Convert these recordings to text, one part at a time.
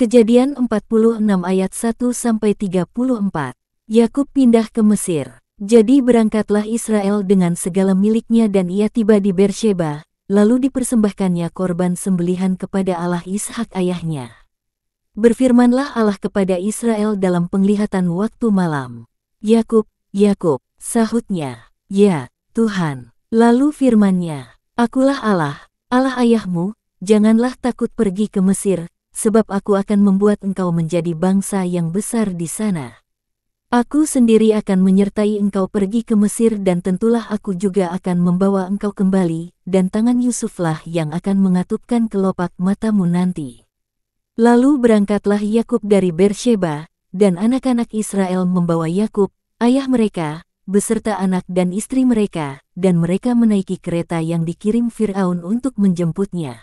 Kejadian 46 ayat 1-34. Yakub pindah ke Mesir. Jadi berangkatlah Israel dengan segala miliknya dan ia tiba di Bersheba, lalu dipersembahkannya korban sembelihan kepada Allah Ishak ayahnya. Berfirmanlah Allah kepada Israel dalam penglihatan waktu malam. Yakub, Yakub, sahutnya, ya, Tuhan. Lalu firman-Nya, Akulah Allah, Allah ayahmu, janganlah takut pergi ke Mesir, sebab aku akan membuat engkau menjadi bangsa yang besar di sana. Aku sendiri akan menyertai engkau pergi ke Mesir dan tentulah aku juga akan membawa engkau kembali, dan tangan Yusuflah yang akan mengatupkan kelopak matamu nanti. Lalu berangkatlah Yakub dari Bersheba, dan anak-anak Israel membawa Yakub, ayah mereka, beserta anak dan istri mereka, dan mereka menaiki kereta yang dikirim Fir'aun untuk menjemputnya.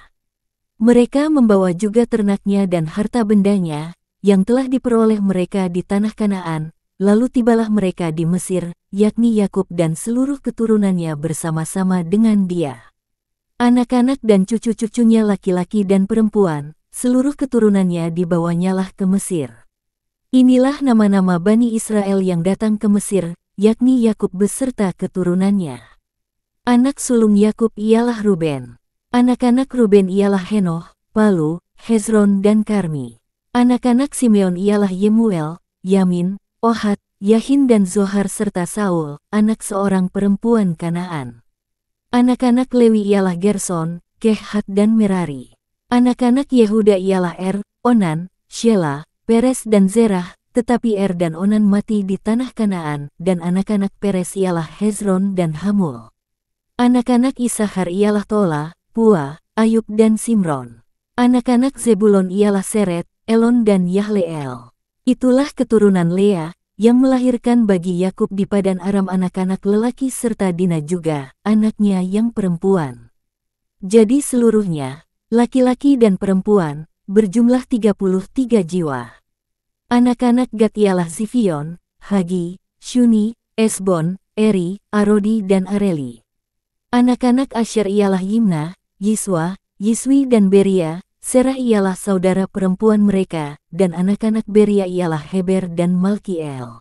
Mereka membawa juga ternaknya dan harta bendanya, yang telah diperoleh mereka di tanah Kanaan, lalu tibalah mereka di Mesir, yakni Yakub dan seluruh keturunannya bersama-sama dengan dia. Anak-anak dan cucu-cucunya laki-laki dan perempuan, seluruh keturunannya dibawanyalah ke Mesir. Inilah nama-nama Bani Israel yang datang ke Mesir, yakni Yakub beserta keturunannya. Anak sulung Yakub ialah Ruben. Anak-anak Ruben ialah Henoh, Palu, Hezron dan Karmi. Anak-anak Simeon ialah Yemuel, Yamin, Ohad, Yahin dan Zohar serta Saul, anak seorang perempuan Kanaan. Anak-anak Lewi ialah Gerson, Kehat dan Merari. Anak-anak Yehuda ialah Onan, Shela, Peres dan Zerah, tetapi dan Onan mati di tanah Kanaan, dan anak-anak Peres ialah Hezron dan Hamul. Anak-anak Isahar ialah Tola, Pua, Ayub dan Simron. Anak-anak Zebulon ialah Seret, Elon dan Yahleel. Itulah keturunan Lea, yang melahirkan bagi Yakub di Padan Aram anak-anak lelaki serta Dina juga, anaknya yang perempuan. Jadi seluruhnya, laki-laki dan perempuan, berjumlah 33 jiwa. Anak-anak Gad ialah Zifion, Hagi, Shuni, Esbon, Eri, Arodi dan Areli. Anak-anak Asher ialah Yimna, Yiswa, Yiswi dan Beria. Serah ialah saudara perempuan mereka, dan anak-anak Beria ialah Heber dan Malkiel.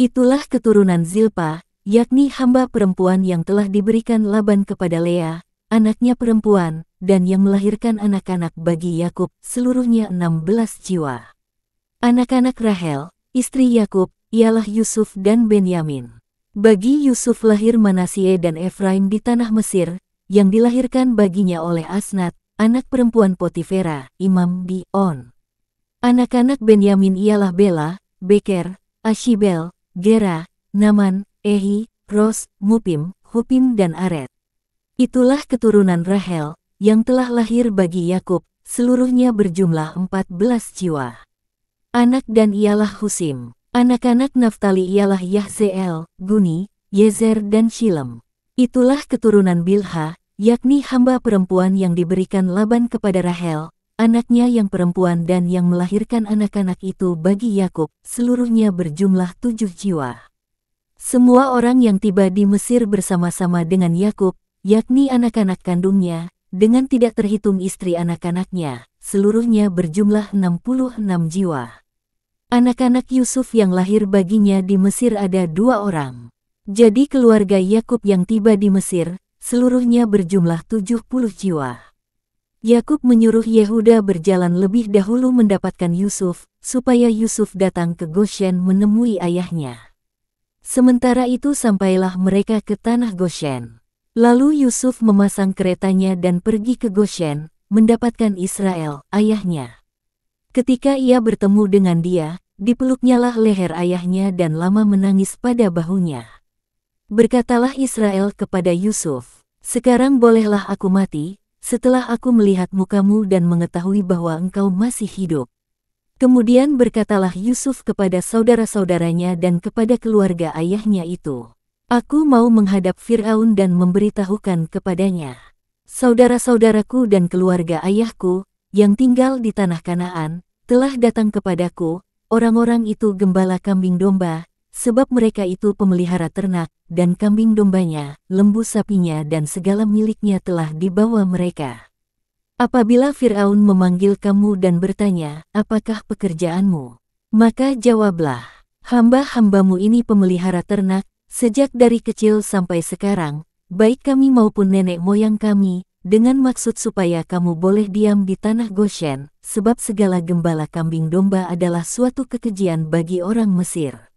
Itulah keturunan Zilpa, yakni hamba perempuan yang telah diberikan Laban kepada Lea, anaknya perempuan, dan yang melahirkan anak-anak bagi Yakub, seluruhnya 16 jiwa. Anak-anak Rahel, istri Yakub, ialah Yusuf dan Benyamin. Bagi Yusuf lahir Manasye dan Efraim di tanah Mesir, yang dilahirkan baginya oleh Asnat, anak perempuan Potifera, imam di On. Anak-anak Benyamin ialah Bela, Beker, Ashibel, Gera, Naman, Ehi, Ros, Mupim, Hupim dan Aret. Itulah keturunan Rahel, yang telah lahir bagi Yakub, seluruhnya berjumlah 14 jiwa. Anak Dan ialah Husim. Anak-anak Naftali ialah Yahzeel, Guni, Yezer dan Shilem. Itulah keturunan Bilha, yakni hamba perempuan yang diberikan Laban kepada Rahel, anaknya yang perempuan dan yang melahirkan anak-anak itu bagi Yakub, seluruhnya berjumlah 7 jiwa. Semua orang yang tiba di Mesir bersama-sama dengan Yakub, yakni anak-anak kandungnya, dengan tidak terhitung istri anak-anaknya, seluruhnya berjumlah 66 jiwa. Anak-anak Yusuf yang lahir baginya di Mesir ada 2 orang. Jadi keluarga Yakub yang tiba di Mesir, seluruhnya berjumlah 70 jiwa. Yakub menyuruh Yehuda berjalan lebih dahulu mendapatkan Yusuf, supaya Yusuf datang ke Goshen menemui ayahnya. Sementara itu sampailah mereka ke tanah Goshen. Lalu Yusuf memasang keretanya dan pergi ke Goshen, mendapatkan Israel, ayahnya. Ketika ia bertemu dengan dia, dipeluknyalah leher ayahnya dan lama menangis pada bahunya. Berkatalah Israel kepada Yusuf, "Sekarang bolehlah aku mati, setelah aku melihat mukamu dan mengetahui bahwa engkau masih hidup." Kemudian berkatalah Yusuf kepada saudara-saudaranya dan kepada keluarga ayahnya itu, "Aku mau menghadap Fir'aun dan memberitahukan kepadanya, saudara-saudaraku dan keluarga ayahku, yang tinggal di tanah Kanaan, telah datang kepadaku, orang-orang itu gembala kambing domba, sebab mereka itu pemelihara ternak, dan kambing dombanya, lembu sapinya dan segala miliknya telah dibawa mereka. Apabila Firaun memanggil kamu dan bertanya, apakah pekerjaanmu? Maka jawablah, hamba-hambamu ini pemelihara ternak, sejak dari kecil sampai sekarang, baik kami maupun nenek moyang kami, dengan maksud supaya kamu boleh diam di tanah Goshen, sebab segala gembala kambing domba adalah suatu kekejian bagi orang Mesir.